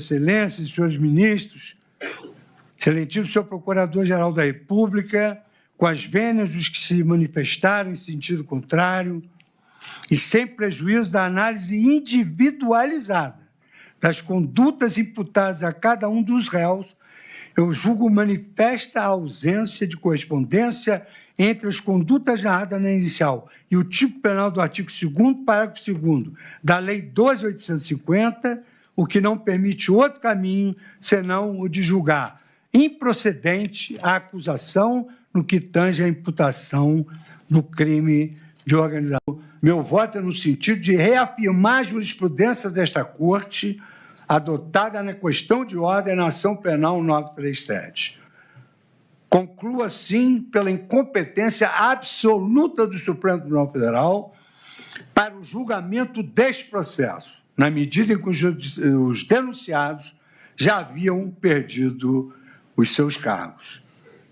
Excelências, senhores ministros, excelentíssimo senhor Procurador-Geral da República, com as vênias dos que se manifestaram em sentido contrário e sem prejuízo da análise individualizada das condutas imputadas a cada um dos réus, eu julgo manifesta a ausência de correspondência entre as condutas narradas na inicial e o tipo penal do artigo 2º, parágrafo 2º da Lei 12.850, o que não permite outro caminho senão o de julgar improcedente a acusação no que tange à imputação do crime de organização. Meu voto é no sentido de reafirmar a jurisprudência desta Corte adotada na questão de ordem na ação penal 937. Concluo, assim, pela incompetência absoluta do Supremo Tribunal Federal para o julgamento deste processo, na medida em que os denunciados já haviam perdido os seus cargos.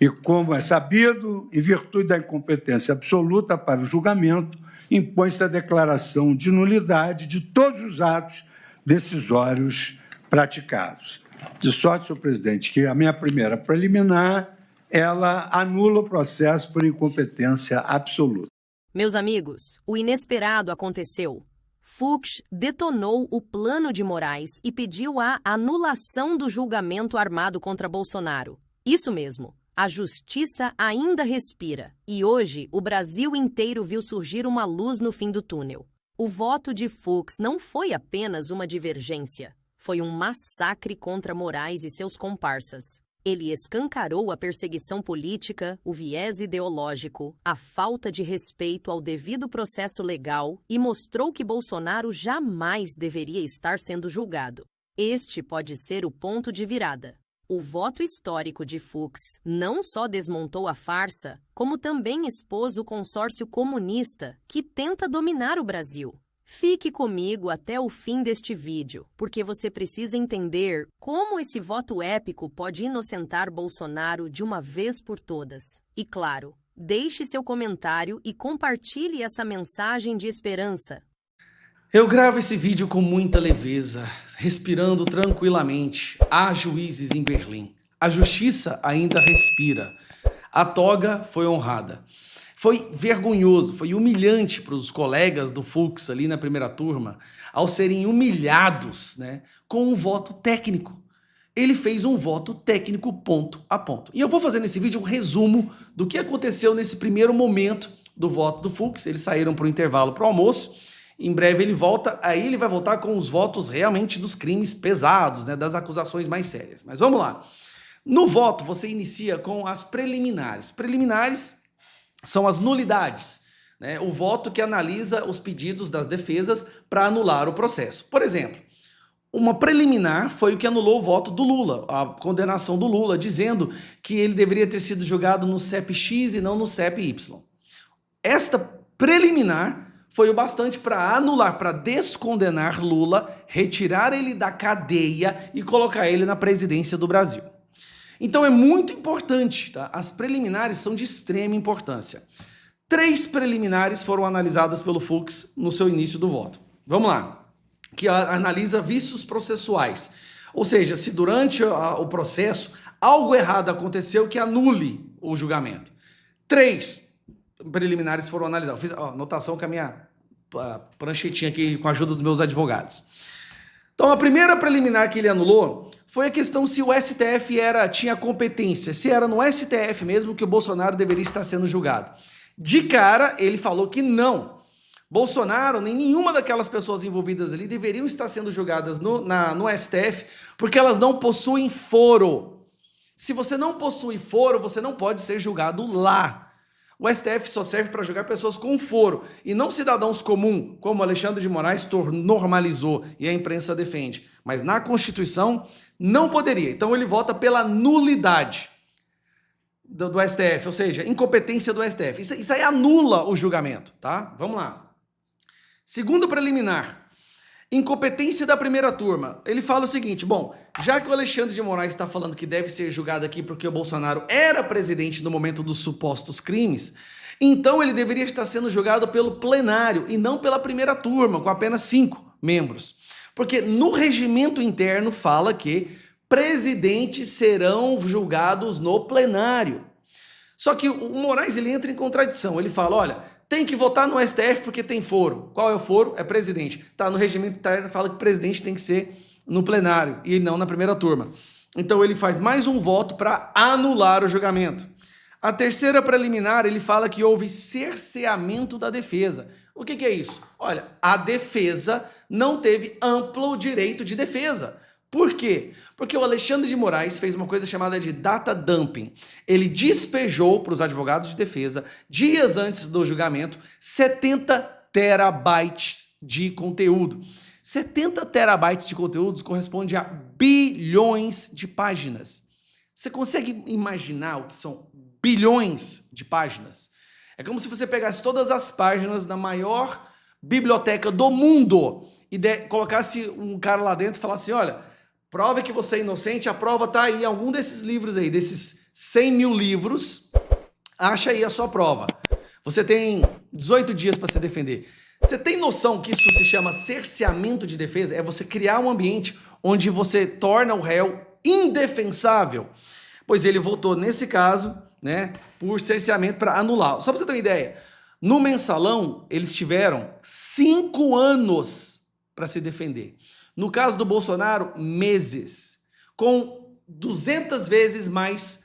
E, como é sabido, em virtude da incompetência absoluta para o julgamento, impõe-se a declaração de nulidade de todos os atos decisórios praticados. De sorte, senhor presidente, que a minha primeira preliminar, ela anula o processo por incompetência absoluta. Meus amigos, o inesperado aconteceu. Fux detonou o plano de Moraes e pediu a anulação do julgamento armado contra Bolsonaro. Isso mesmo, a justiça ainda respira. E hoje, o Brasil inteiro viu surgir uma luz no fim do túnel. O voto de Fux não foi apenas uma divergência. Foi um massacre contra Moraes e seus comparsas. Ele escancarou a perseguição política, o viés ideológico, a falta de respeito ao devido processo legal e mostrou que Bolsonaro jamais deveria estar sendo julgado. Este pode ser o ponto de virada. O voto histórico de Fux não só desmontou a farsa, como também expôs o consórcio comunista que tenta dominar o Brasil. Fique comigo até o fim deste vídeo, porque você precisa entender como esse voto épico pode inocentar Bolsonaro de uma vez por todas. E claro, deixe seu comentário e compartilhe essa mensagem de esperança. Eu gravo esse vídeo com muita leveza, respirando tranquilamente. Há juízes em Berlim. A justiça ainda respira. A toga foi honrada. Foi vergonhoso, foi humilhante para os colegas do Fux ali na primeira turma, ao serem humilhados, né, com um voto técnico. Ele fez um voto técnico ponto a ponto. E eu vou fazer nesse vídeo um resumo do que aconteceu nesse primeiro momento do voto do Fux. Eles saíram para o intervalo para o almoço. Em breve ele volta, aí ele vai voltar com os votos realmente dos crimes pesados, né, das acusações mais sérias. Mas vamos lá. No voto, você inicia com as preliminares. Preliminares são as nulidades, né? O voto que analisa os pedidos das defesas para anular o processo. Por exemplo, uma preliminar foi o que anulou o voto do Lula, a condenação do Lula, dizendo que ele deveria ter sido julgado no CEP-X e não no CEP-Y. Esta preliminar foi o bastante para anular, para descondenar Lula, retirar ele da cadeia e colocar ele na presidência do Brasil. Então é muito importante, tá? As preliminares são de extrema importância. 3 preliminares foram analisadas pelo Fux no seu início do voto. Vamos lá. Que analisa vícios processuais. Ou seja, se durante o processo algo errado aconteceu que anule o julgamento. 3 preliminares foram analisadas. Fiz anotação com a minha pranchetinha aqui com a ajuda dos meus advogados. Então a primeira preliminar que ele anulou foi a questão se o STF tinha competência, se era no STF mesmo que o Bolsonaro deveria estar sendo julgado. De cara, ele falou que não. Bolsonaro, nem nenhuma daquelas pessoas envolvidas ali deveriam estar sendo julgadas no STF, porque elas não possuem foro. Se você não possui foro, você não pode ser julgado lá. O STF só serve para julgar pessoas com foro, e não cidadãos comuns, como Alexandre de Moraes normalizou e a imprensa defende. Mas na Constituição não poderia. Então ele vota pela nulidade do STF, ou seja, incompetência do STF. Isso aí anula o julgamento, tá? Vamos lá. Segundo preliminar, incompetência da primeira turma. Ele fala o seguinte, bom, já que o Alexandre de Moraes está falando que deve ser julgado aqui porque o Bolsonaro era presidente no momento dos supostos crimes, então ele deveria estar sendo julgado pelo plenário e não pela primeira turma, com apenas 5 membros. Porque no regimento interno fala que presidentes serão julgados no plenário. Só que o Moraes ele entra em contradição. Ele fala, olha, tem que votar no STF porque tem foro. Qual é o foro? É presidente. Tá, no regimento interno fala que presidente tem que ser no plenário e não na primeira turma. Então ele faz mais um voto para anular o julgamento. A terceira preliminar, ele fala que houve cerceamento da defesa. O que é isso? Olha, a defesa não teve amplo direito de defesa. Por quê? Porque o Alexandre de Moraes fez uma coisa chamada de data dumping. Ele despejou para os advogados de defesa, dias antes do julgamento, 70 terabytes de conteúdo. 70 terabytes de conteúdos corresponde a bilhões de páginas. Você consegue imaginar o que são bilhões de páginas? É como se você pegasse todas as páginas da maior biblioteca do mundo e colocasse um cara lá dentro e falasse, olha, prova que você é inocente, a prova está aí em algum desses livros aí, desses 100 mil livros, acha aí a sua prova. Você tem 18 dias para se defender. Você tem noção que isso se chama cerceamento de defesa? É você criar um ambiente onde você torna o réu indefensável. Pois ele votou nesse caso, né, por cerceamento para anular. Só para você ter uma ideia, no mensalão eles tiveram 5 anos para se defender. No caso do Bolsonaro, meses, com 200 vezes mais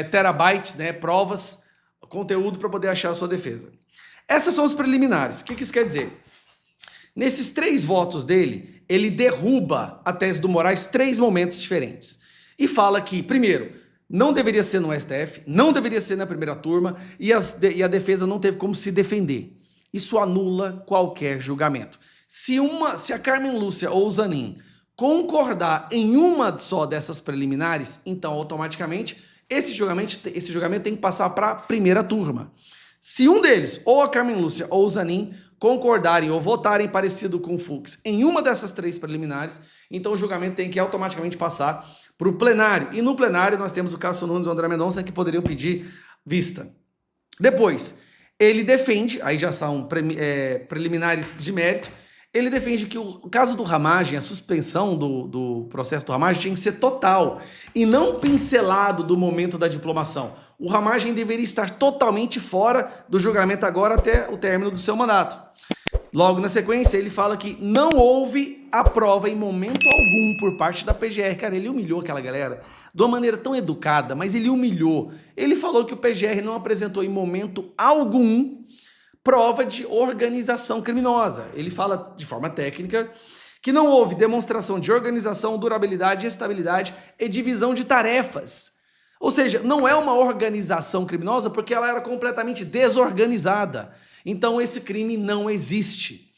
terabytes, né, provas, conteúdo para poder achar a sua defesa. Essas são os preliminares. O que isso quer dizer? Nesses 3 votos dele, ele derruba a tese do Moraes 3 momentos diferentes. E fala que, primeiro, não deveria ser no STF, não deveria ser na primeira turma e a defesa não teve como se defender. Isso anula qualquer julgamento. Se a Carmen Lúcia ou o Zanin concordar em uma só dessas preliminares, então automaticamente esse julgamento tem que passar para a primeira turma. Se um deles, ou a Carmen Lúcia ou o Zanin, concordarem ou votarem parecido com o Fux em uma dessas 3 preliminares, então o julgamento tem que automaticamente passar para o plenário. E no plenário nós temos o Cássio Nunes e o André Mendonça que poderiam pedir vista. Depois, ele defende, aí já são preliminares de mérito, ele defende que o caso do Ramagem, a suspensão do processo do Ramagem tinha que ser total e não pincelado do momento da diplomação. O Ramagem deveria estar totalmente fora do julgamento agora até o término do seu mandato. Logo na sequência, ele fala que não houve a prova em momento algum por parte da PGR. Cara, ele humilhou aquela galera de uma maneira tão educada, mas ele humilhou. Ele falou que o PGR não apresentou em momento algum prova de organização criminosa. Ele fala de forma técnica que não houve demonstração de organização, durabilidade, estabilidade e divisão de tarefas. Ou seja, não é uma organização criminosa porque ela era completamente desorganizada. Então esse crime não existe.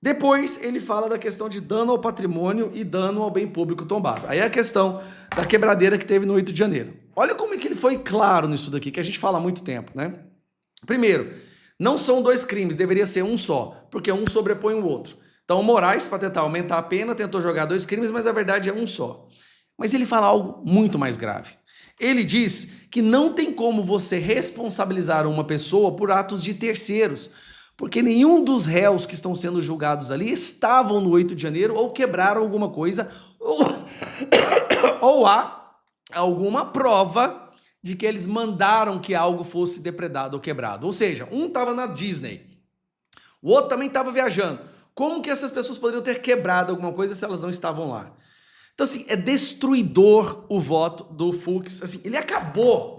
Depois ele fala da questão de dano ao patrimônio e dano ao bem público tombado. Aí é a questão da quebradeira que teve no 8 de janeiro. Olha como é que ele foi claro nisso daqui, que a gente fala há muito tempo, né? Primeiro, não são 2 crimes, deveria ser um só, porque um sobrepõe o outro. Então o Moraes, para tentar aumentar a pena, tentou jogar 2 crimes, mas a verdade é um só. Mas ele fala algo muito mais grave. Ele diz que não tem como você responsabilizar uma pessoa por atos de terceiros, porque nenhum dos réus que estão sendo julgados ali estavam no 8 de janeiro ou quebraram alguma coisa, ou há alguma prova de que eles mandaram que algo fosse depredado ou quebrado. Ou seja, um estava na Disney, o outro também estava viajando. Como que essas pessoas poderiam ter quebrado alguma coisa se elas não estavam lá? Então, assim, é destruidor o voto do Fux. Assim, ele acabou.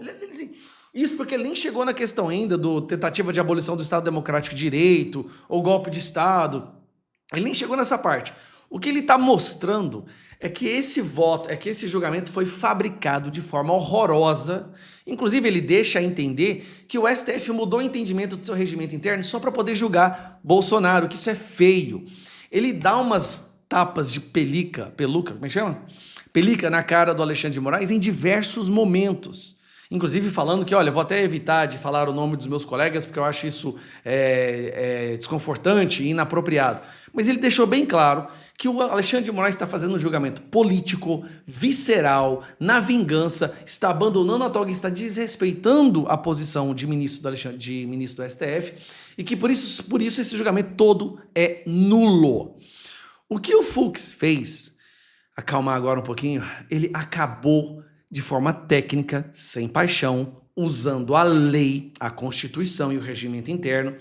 Isso porque ele nem chegou na questão ainda do tentativa de abolição do Estado Democrático de Direito ou golpe de Estado. Ele nem chegou nessa parte. O que ele está mostrando é que esse julgamento foi fabricado de forma horrorosa. Inclusive, ele deixa a entender que o STF mudou o entendimento do seu regimento interno só para poder julgar Bolsonaro, que isso é feio. Ele dá umas tapas de peluca, como é que chama? Pelica na cara do Alexandre de Moraes em diversos momentos. Inclusive falando que, olha, vou até evitar de falar o nome dos meus colegas, porque eu acho isso desconfortante e inapropriado. Mas ele deixou bem claro que o Alexandre de Moraes está fazendo um julgamento político, visceral, na vingança, está abandonando a toga, está desrespeitando a posição de ministro do STF, e que por isso esse julgamento todo é nulo. O que o Fux fez, acalmar agora um pouquinho, ele acabou de forma técnica, sem paixão, usando a lei, a Constituição e o regimento interno,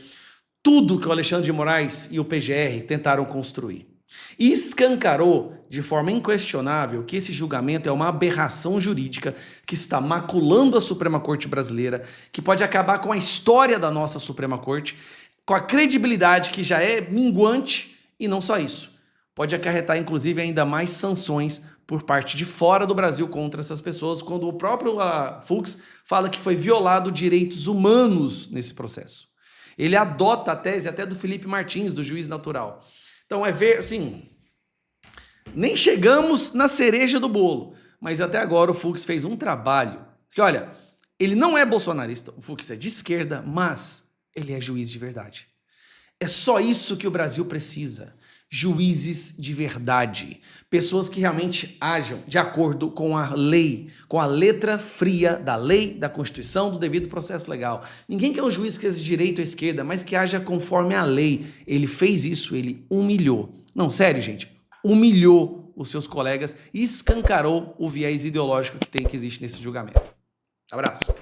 tudo que o Alexandre de Moraes e o PGR tentaram construir. E escancarou de forma inquestionável que esse julgamento é uma aberração jurídica que está maculando a Suprema Corte brasileira, que pode acabar com a história da nossa Suprema Corte, com a credibilidade que já é minguante, e não só isso. Pode acarretar, inclusive, ainda mais sanções por parte de fora do Brasil contra essas pessoas, quando o próprio Fux fala que foi violado direitos humanos nesse processo. Ele adota a tese até do Felipe Martins, do juiz natural. Então é ver, assim, nem chegamos na cereja do bolo, mas até agora o Fux fez um trabalho que, olha, ele não é bolsonarista, o Fux é de esquerda, mas ele é juiz de verdade. É só isso que o Brasil precisa. Juízes de verdade. Pessoas que realmente ajam de acordo com a lei, com a letra fria da lei, da Constituição, do devido processo legal. Ninguém quer um juiz que seja de direita ou esquerda, mas que haja conforme a lei. Ele fez isso, ele humilhou. Não, sério, gente. Humilhou os seus colegas e escancarou o viés ideológico que existe nesse julgamento. Abraço.